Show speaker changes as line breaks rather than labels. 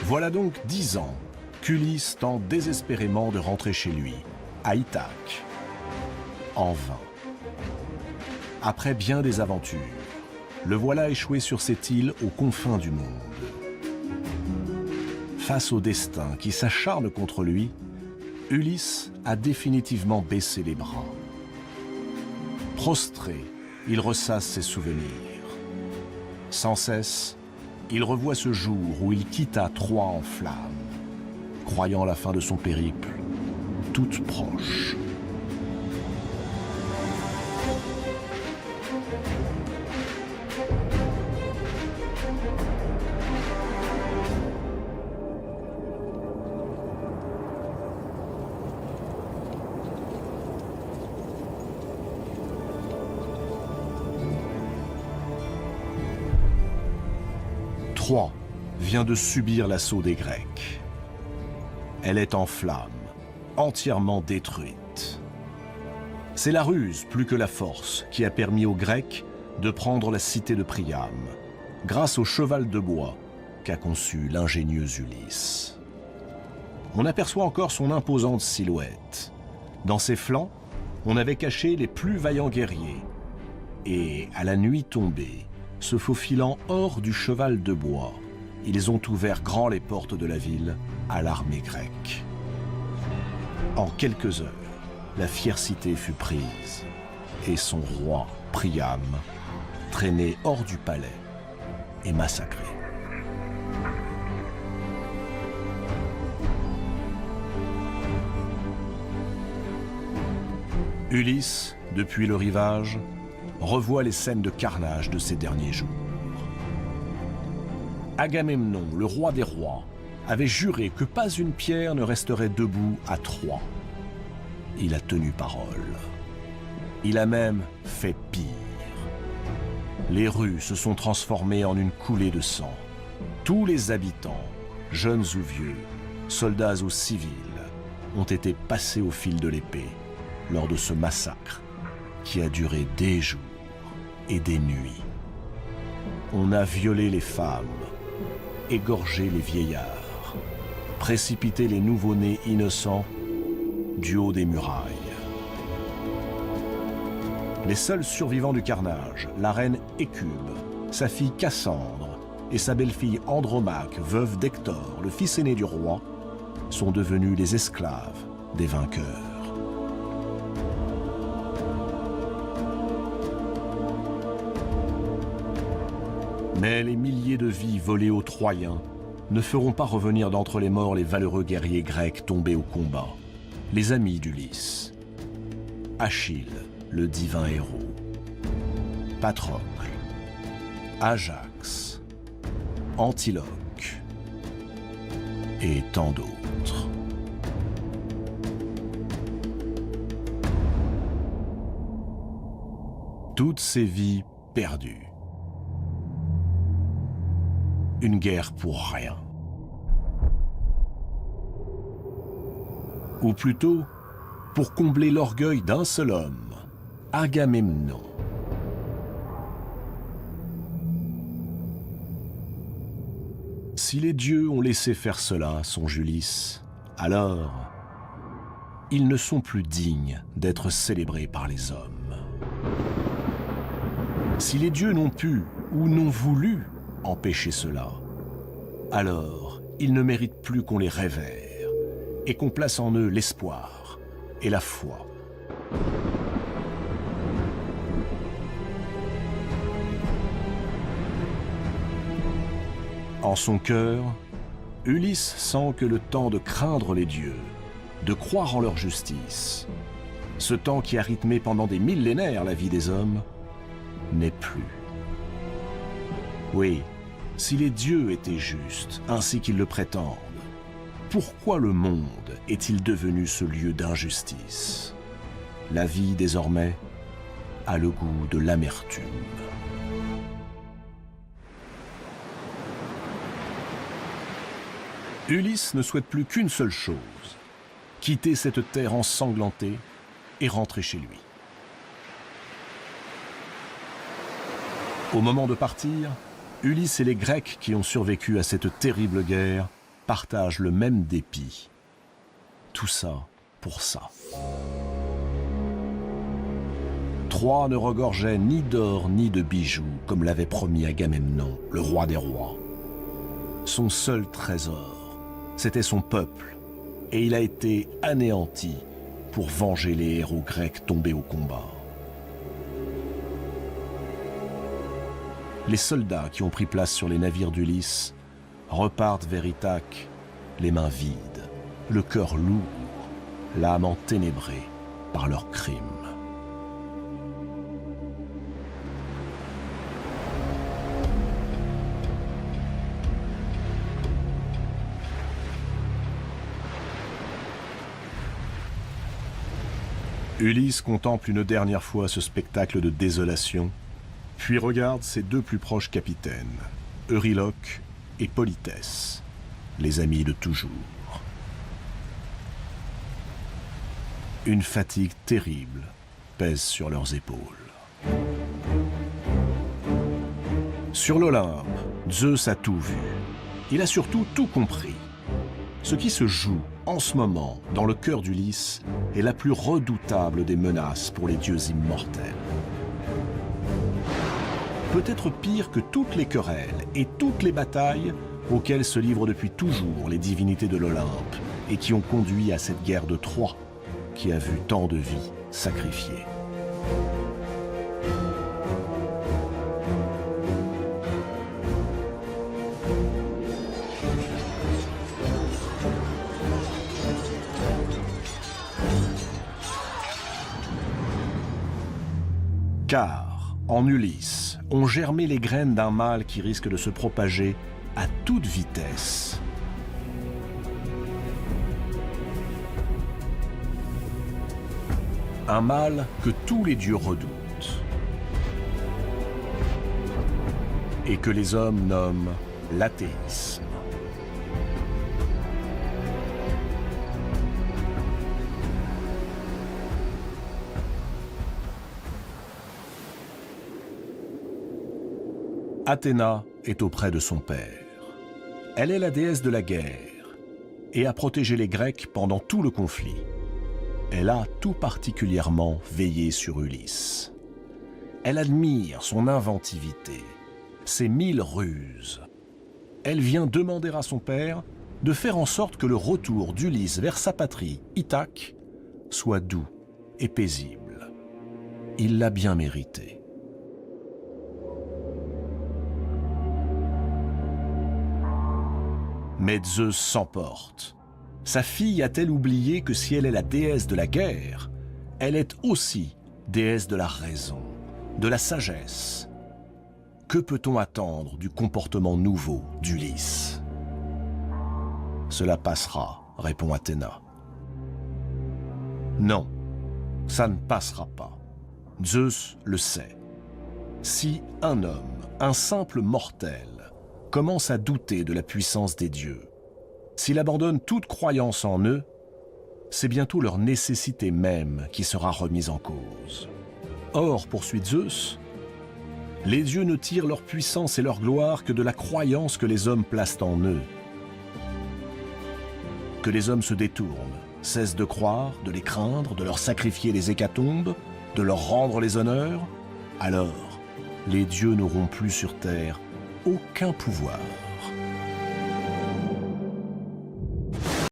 Voilà donc 10 ans qu'Ulysse tente désespérément de rentrer chez lui, à Ithaque. En vain. Après bien des aventures, le voilà échoué sur cette île aux confins du monde. Face au destin qui s'acharne contre lui, Ulysse a définitivement baissé les bras. Prostré, il ressasse ses souvenirs. Sans cesse, il revoit ce jour où il quitta Troie en flammes, croyant la fin de son périple toute proche. Troie vient de subir l'assaut des Grecs. Elle est en flammes, entièrement détruite. C'est la ruse plus que la force qui a permis aux Grecs de prendre la cité de Priam, grâce au cheval de bois qu'a conçu l'ingénieux Ulysse. On aperçoit encore son imposante silhouette. Dans ses flancs, on avait caché les plus vaillants guerriers. Et à la nuit tombée, se faufilant hors du cheval de bois, ils ont ouvert grand les portes de la ville à l'armée grecque. En quelques heures, la fière cité fut prise, et son roi, Priam, traîné hors du palais et massacré. Ulysse, depuis le rivage, revoit les scènes de carnage de ces derniers jours. Agamemnon, le roi des rois, avait juré que pas une pierre ne resterait debout à Troie. Il a tenu parole. Il a même fait pire. Les rues se sont transformées en une coulée de sang. Tous les habitants, jeunes ou vieux, soldats ou civils, ont été passés au fil de l'épée lors de ce massacre qui a duré des jours et des nuits. On a violé les femmes, égorgé les vieillards, précipité les nouveau-nés innocents du haut des murailles. Les seuls survivants du carnage, la reine Hécube, sa fille Cassandre et sa belle-fille Andromaque, veuve d'Hector, le fils aîné du roi, sont devenus les esclaves des vainqueurs. Mais les milliers de vies volées aux Troyens ne feront pas revenir d'entre les morts les valeureux guerriers grecs tombés au combat, les amis d'Ulysse. Achille, le divin héros, Patrocle, Ajax, Antiloque et tant d'autres. Toutes ces vies perdues. Une guerre pour rien. Ou plutôt, pour combler l'orgueil d'un seul homme, Agamemnon. Si les dieux ont laissé faire cela, songe Ulysse, alors ils ne sont plus dignes d'être célébrés par les hommes. Si les dieux n'ont pu ou n'ont voulu empêcher cela, alors ils ne méritent plus qu'on les révère et qu'on place en eux l'espoir et la foi. En son cœur, Ulysse sent que le temps de craindre les dieux, de croire en leur justice, ce temps qui a rythmé pendant des millénaires la vie des hommes, n'est plus. Oui, si les dieux étaient justes, ainsi qu'ils le prétendent, pourquoi le monde est-il devenu ce lieu d'injustice? La vie, désormais, a le goût de l'amertume. Ulysse ne souhaite plus qu'une seule chose, quitter cette terre ensanglantée et rentrer chez lui. Au moment de partir, Ulysse et les Grecs qui ont survécu à cette terrible guerre partagent le même dépit. Tout ça pour ça. Troie ne regorgeait ni d'or ni de bijoux, comme l'avait promis Agamemnon, le roi des rois. Son seul trésor, c'était son peuple, et il a été anéanti pour venger les héros grecs tombés au combat. Les soldats qui ont pris place sur les navires d'Ulysse repartent vers Ithaque, les mains vides, le cœur lourd, l'âme enténébrée par leurs crimes. Ulysse contemple une dernière fois ce spectacle de désolation, puis regarde ses deux plus proches capitaines, Euryloque et Polythès, les amis de toujours. Une fatigue terrible pèse sur leurs épaules. Sur l'Olympe, Zeus a tout vu. Il a surtout tout compris. Ce qui se joue en ce moment dans le cœur d'Ulysse est la plus redoutable des menaces pour les dieux immortels. Peut-être pire que toutes les querelles et toutes les batailles auxquelles se livrent depuis toujours les divinités de l'Olympe et qui ont conduit à cette guerre de Troie qui a vu tant de vies sacrifiées. Car, en Ulysse, ont germé les graines d'un mal qui risque de se propager à toute vitesse. Un mal que tous les dieux redoutent et que les hommes nomment l'athéisme. Athéna est auprès de son père. Elle est la déesse de la guerre et a protégé les Grecs pendant tout le conflit. Elle a tout particulièrement veillé sur Ulysse. Elle admire son inventivité, ses 1000 ruses. Elle vient demander à son père de faire en sorte que le retour d'Ulysse vers sa patrie, Ithaque, soit doux et paisible. Il l'a bien mérité. Mais Zeus s'emporte. Sa fille a-t-elle oublié que si elle est la déesse de la guerre, elle est aussi déesse de la raison, de la sagesse? Que peut-on attendre du comportement nouveau d'Ulysse? Cela passera, répond Athéna. Non, ça ne passera pas. Zeus le sait. Si un homme, un simple mortel, commence à douter de la puissance des dieux, s'il abandonne toute croyance en eux, c'est bientôt leur nécessité même qui sera remise en cause. Or, poursuit Zeus, les dieux ne tirent leur puissance et leur gloire que de la croyance que les hommes placent en eux. Que les hommes se détournent, cessent de croire, de les craindre, de leur sacrifier les hécatombes, de leur rendre les honneurs, alors les dieux n'auront plus sur terre aucun pouvoir.